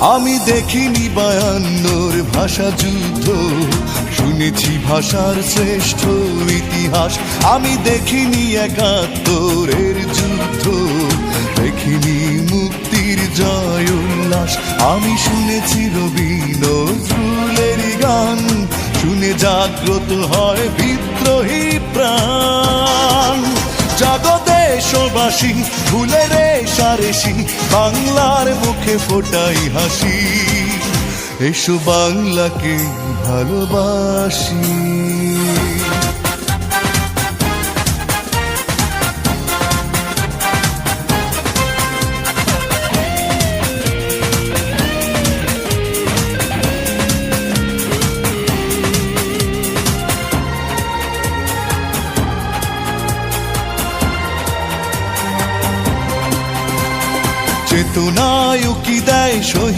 আমি দেখিনি 52 ভাষা যুদ্ধ, শুনেছি ভাষার শ্রেষ্ঠ ইতিহাস। আমি দেখিনি 71 যুদ্ধ, দেখিনি মুক্তির জয় উল্লাস। আমি শুনেছি রবি নজরুলের গান, শুনে জাগ্রত হয় বিদ্রোহী প্রাণ। জাগো দেশবাসী, ভুলে রেশারেশি, বাংলার মুখে ফোটাই হাসি। এসো বাংলাকে ভালোবাসি। চেতনায় উকি দেয় শহীদ